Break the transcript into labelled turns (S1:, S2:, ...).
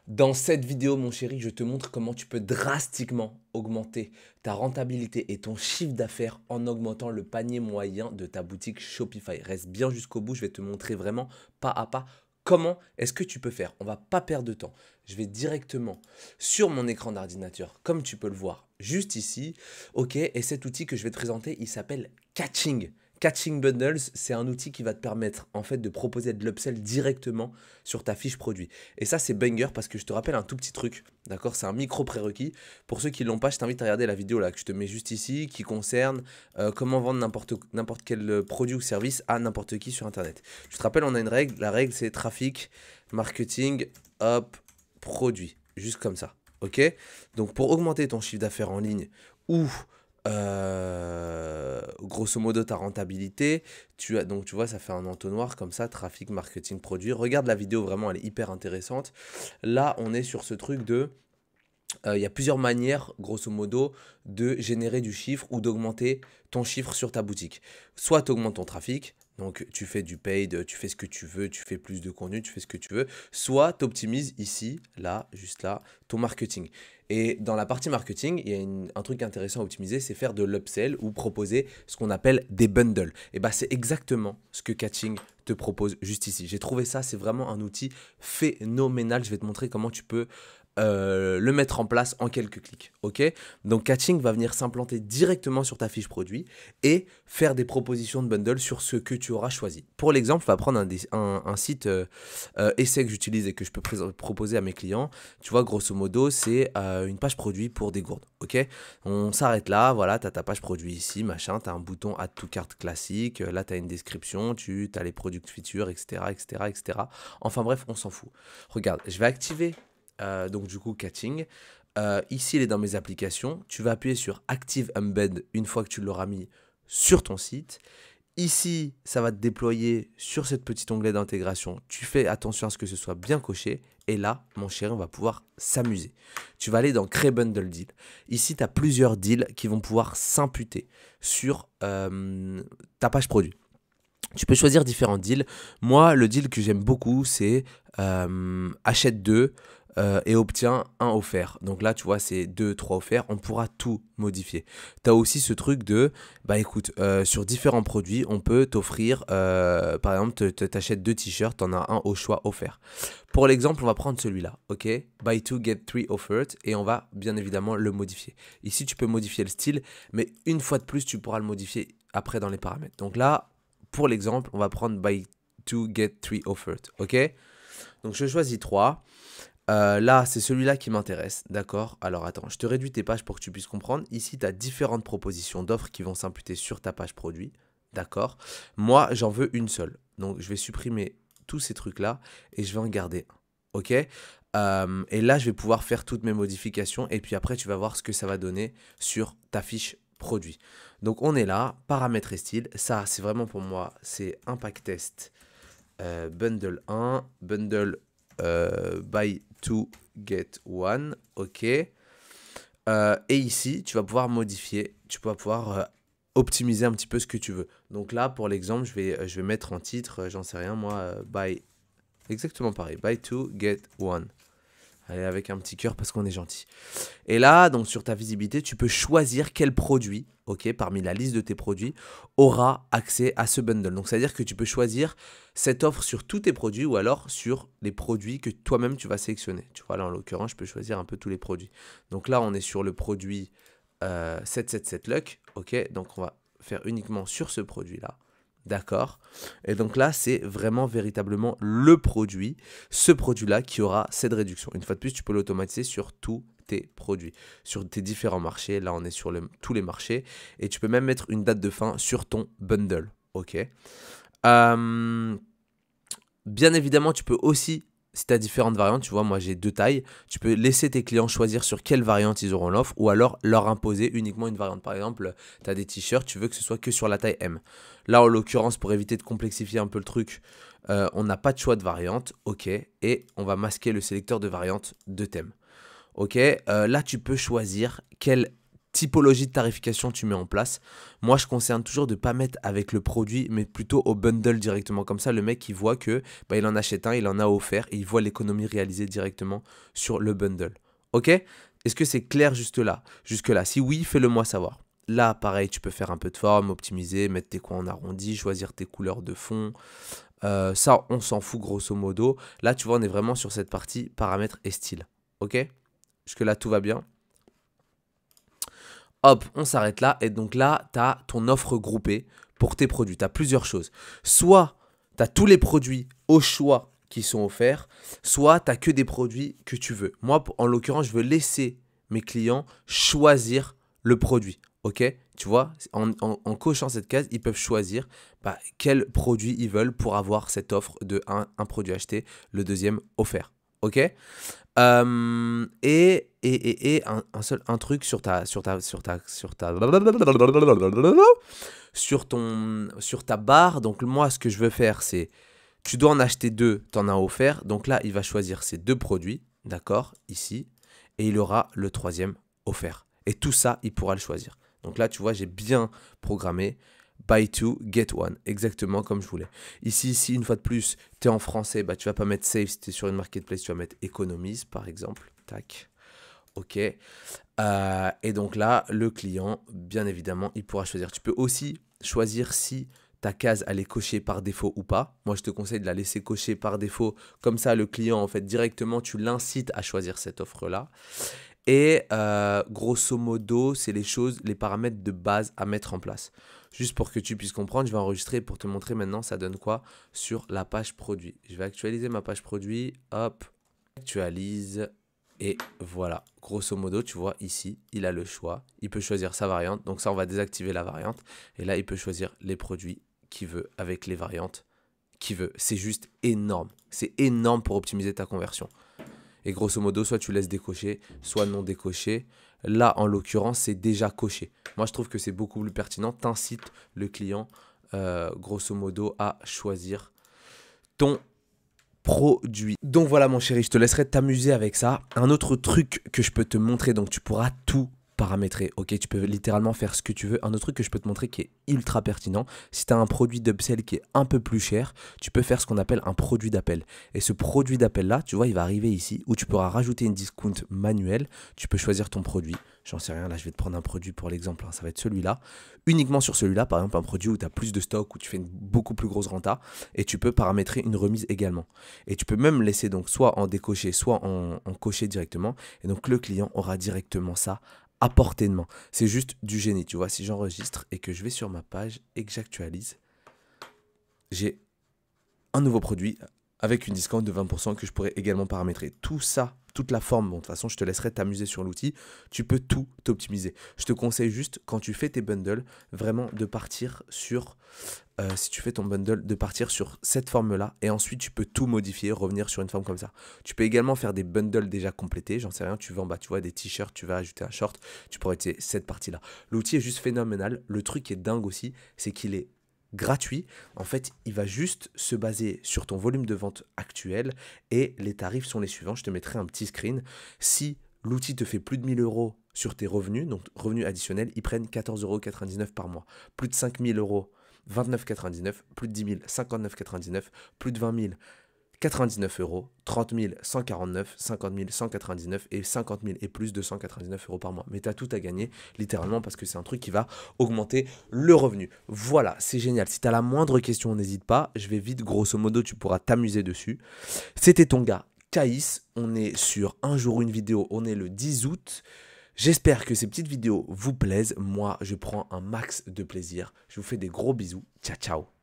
S1: Dans cette vidéo, mon chéri, je te montre comment tu peux drastiquement augmenter ta rentabilité et ton chiffre d'affaires en augmentant le panier moyen de ta boutique Shopify. Reste bien jusqu'au bout, je vais te montrer vraiment pas à pas comment est-ce que tu peux faire. On va pas perdre de temps. Je vais directement sur mon écran d'ordinateur, comme tu peux le voir juste ici. Ok, et cet outil que je vais te présenter, il s'appelle Catching. Catching Bundles, c'est un outil qui va te permettre en fait de proposer de l'upsell directement sur ta fiche produit. Et ça, c'est banger parce que je te rappelle un tout petit truc, d'accord? C'est un micro prérequis. Pour ceux qui ne l'ont pas, je t'invite à regarder la vidéo là que je te mets juste ici qui concerne comment vendre n'importe quel produit ou service à n'importe qui sur Internet. Je te rappelle, on a une règle. La règle, c'est trafic, marketing, hop, produit. Juste comme ça, ok? Donc, pour augmenter ton chiffre d'affaires en ligne ou grosso modo ta rentabilité, donc tu vois, ça fait un entonnoir comme ça, trafic, marketing, produit. Regarde la vidéo, vraiment elle est hyper intéressante. Là on est sur ce truc de il y a plusieurs manières, grosso modo, de générer du chiffre ou d'augmenter ton chiffre sur ta boutique. Soit tu augmentes ton trafic, donc tu fais du paid, tu fais ce que tu veux, tu fais plus de contenu, tu fais ce que tu veux. Soit tu optimises ici, là, juste là, ton marketing. Et dans la partie marketing, il y a un truc intéressant à optimiser, c'est faire de l'upsell ou proposer ce qu'on appelle des bundles. Et bah c'est exactement ce que Catching te propose juste ici. J'ai trouvé ça, c'est vraiment un outil phénoménal. Je vais te montrer comment tu peux le mettre en place en quelques clics. Ok, donc Catching va venir s'implanter directement sur ta fiche produit et faire des propositions de bundle sur ce que tu auras choisi. Pour l'exemple, on va prendre un site essai que j'utilise et que je peux proposer à mes clients. Tu vois, grosso modo, c'est une page produit pour des gourdes. Ok, on s'arrête là. Voilà, tu as ta page produit ici, machin. Tu as un bouton Add to Cart classique. Là, tu as une description. Tu as les product features, etc., etc., etc. Enfin bref, on s'en fout. Regarde, je vais activer donc du coup Catching. Ici, il est dans mes applications. Tu vas appuyer sur Active Embed une fois que tu l'auras mis sur ton site. Ici, ça va te déployer sur cette petite onglet d'intégration. Tu fais attention à ce que ce soit bien coché. Et là, mon chéri, on va pouvoir s'amuser. Tu vas aller dans Créer Bundle Deal. Ici, tu as plusieurs deals qui vont pouvoir s'imputer sur ta page produit. Tu peux choisir différents deals. Moi, le deal que j'aime beaucoup, c'est achète 2 et obtiens un offert. Donc là, tu vois, c'est 2, 3 offerts. On pourra tout modifier. Tu as aussi ce truc de, bah écoute, sur différents produits, on peut t'offrir, par exemple, tu achètes 2 t-shirts, tu en as un au choix offert. Pour l'exemple, on va prendre celui-là, ok? Buy 2, get 3 offered, et on va bien évidemment le modifier. Ici, tu peux modifier le style, mais une fois de plus, tu pourras le modifier après dans les paramètres. Donc là, pour l'exemple, on va prendre Buy 2, get 3 offered, ok? Donc je choisis 3. Là, c'est celui-là qui m'intéresse, d'accord? Alors attends, je te réduis tes pages pour que tu puisses comprendre. Ici, tu as différentes propositions d'offres qui vont s'imputer sur ta page produit, d'accord? Moi, j'en veux une seule. Donc, je vais supprimer tous ces trucs-là et je vais en garder un, ok? Et là, je vais pouvoir faire toutes mes modifications et puis après, tu vas voir ce que ça va donner sur ta fiche produit. Donc, on est là, paramètres et style. Ça, c'est vraiment pour moi, c'est un pack test. Bundle 1, bundle buy 2 get 1, ok. Et ici, tu vas pouvoir modifier, tu vas pouvoir optimiser un petit peu ce que tu veux. Donc là, pour l'exemple, je vais mettre en titre, j'en sais rien, moi, buy, exactement pareil, buy 2 get 1. Allez, avec un petit cœur parce qu'on est gentil. Et là, donc sur ta visibilité, tu peux choisir quel produit, ok, parmi la liste de tes produits, aura accès à ce bundle. Donc, c'est-à-dire que tu peux choisir cette offre sur tous tes produits ou alors sur les produits que toi-même tu vas sélectionner. Tu vois, là, en l'occurrence, je peux choisir un peu tous les produits. Donc là, on est sur le produit 777 Luck, ok. Donc, on va faire uniquement sur ce produit-là. D'accord. Et donc là, c'est vraiment véritablement le produit, ce produit-là qui aura cette réduction. Une fois de plus, tu peux l'automatiser sur tous tes produits, sur tes différents marchés. Là, on est sur tous les marchés. Et tu peux même mettre une date de fin sur ton bundle. Ok. Bien évidemment, tu peux aussi, si tu as différentes variantes, tu vois, moi j'ai 2 tailles, tu peux laisser tes clients choisir sur quelle variante ils auront l'offre ou alors leur imposer uniquement une variante. Par exemple, tu as des t-shirts, tu veux que ce soit que sur la taille M. Là, en l'occurrence, pour éviter de complexifier un peu le truc, on n'a pas de choix de variante, ok, et on va masquer le sélecteur de variante de thème. Ok, là tu peux choisir quel typologie de tarification tu mets en place. Moi, je conseille toujours de ne pas mettre avec le produit, mais plutôt au bundle directement. Comme ça, le mec, il voit que bah, il en achète un, il en a offert et il voit l'économie réalisée directement sur le bundle. Ok? Est-ce que c'est clair jusque-là? Si oui, fais-le moi savoir. Là, pareil, tu peux faire un peu de forme, optimiser, mettre tes coins en arrondi, choisir tes couleurs de fond. Ça, on s'en fout grosso modo. Là, tu vois, on est vraiment sur cette partie paramètres et style. Ok? Jusque-là, tout va bien. Hop, on s'arrête là. Et donc là, tu as ton offre groupée pour tes produits. Tu as plusieurs choses. Soit tu as tous les produits au choix qui sont offerts, soit tu n'as que des produits que tu veux. Moi, en l'occurrence, je veux laisser mes clients choisir le produit. Ok? Tu vois, en cochant cette case, ils peuvent choisir quel produit ils veulent pour avoir cette offre de un produit acheté, le deuxième offert. Ok? Un truc sur ta barre. Donc moi, ce que je veux faire, c'est tu dois en acheter 2, tu en as offert. Donc là, il va choisir ces 2 produits, d'accord, ici, et il aura le troisième offert. Et tout ça, il pourra le choisir. Donc là, tu vois, j'ai bien programmé buy 2, get 1, exactement comme je voulais. Ici, si une fois de plus, tu es en français, bah, tu vas pas mettre save. Si tu es sur une marketplace, tu vas mettre économise, par exemple. Tac. OK. Et donc là, le client, bien évidemment, il pourra choisir. Tu peux aussi choisir si ta case, elle est cochée par défaut ou pas. Moi, je te conseille de la laisser cocher par défaut. Comme ça, le client, en fait, directement, tu l'incites à choisir cette offre-là. Et grosso modo, c'est les paramètres de base à mettre en place. Juste pour que tu puisses comprendre, je vais enregistrer pour te montrer maintenant ça donne quoi sur la page produit. Je vais actualiser ma page produit, hop, actualise et voilà. Grosso modo, tu vois ici, il a le choix. Il peut choisir sa variante, donc ça on va désactiver la variante. Et là, il peut choisir les produits qu'il veut avec les variantes qu'il veut. C'est juste énorme. C'est énorme pour optimiser ta conversion. Et grosso modo, soit tu laisses décocher, soit non décocher. Là, en l'occurrence, c'est déjà coché. Moi, je trouve que c'est beaucoup plus pertinent. Tu incites le client, grosso modo, à choisir ton produit. Donc voilà, mon chéri, je te laisserai t'amuser avec ça. Un autre truc que je peux te montrer, donc tu pourras tout paramétrer, ok, tu peux littéralement faire ce que tu veux. Un autre truc que je peux te montrer qui est ultra pertinent, si tu as un produit d'upsell qui est un peu plus cher, tu peux faire ce qu'on appelle un produit d'appel. Et ce produit d'appel là, tu vois, il va arriver ici où tu pourras rajouter une discount manuelle. Tu peux choisir ton produit, j'en sais rien, là je vais te prendre un produit pour l'exemple, hein, ça va être celui-là. Uniquement sur celui-là, par exemple un produit où tu as plus de stock, où tu fais une beaucoup plus grosse renta, et tu peux paramétrer une remise également. Et tu peux même laisser donc soit en décocher, soit en cocher directement, et donc le client aura directement ça à portée de main. C'est juste du génie, tu vois. Si j'enregistre et que je vais sur ma page et que j'actualise, j'ai un nouveau produit avec une discount de 20% que je pourrais également paramétrer. Tout ça, toute la forme, bon, de toute façon, je te laisserai t'amuser sur l'outil. Tu peux tout t'optimiser. Je te conseille juste, quand tu fais tes bundles, vraiment de partir sur, si tu fais ton bundle, de partir sur cette forme-là. Et ensuite, tu peux tout modifier, revenir sur une forme comme ça. Tu peux également faire des bundles déjà complétés. J'en sais rien, tu vends, tu vois, des t-shirts, tu vas ajouter un short. Tu pourrais utiliser cette partie-là. L'outil est juste phénoménal. Le truc qui est dingue aussi, c'est qu'il est gratuit. En fait, il va juste se baser sur ton volume de vente actuel et les tarifs sont les suivants. Je te mettrai un petit screen. Si l'outil te fait plus de 1000 euros sur tes revenus, donc revenus additionnels, ils prennent 14,99 € par mois. Plus de 5000 euros, 29,99 €, plus de 10 000, 59,99 €, plus de 20 000, 99 €, 30 000, 149, 50 000, 199 et 50 000 et plus, 299 € par mois. Mais tu as tout à gagner, littéralement, parce que c'est un truc qui va augmenter le revenu. Voilà, c'est génial. Si tu as la moindre question, n'hésite pas. Je vais vite, grosso modo, tu pourras t'amuser dessus. C'était ton gars, Caïs. On est sur un jour, une vidéo. On est le 10 août. J'espère que ces petites vidéos vous plaisent. Moi, je prends un max de plaisir. Je vous fais des gros bisous. Ciao, ciao.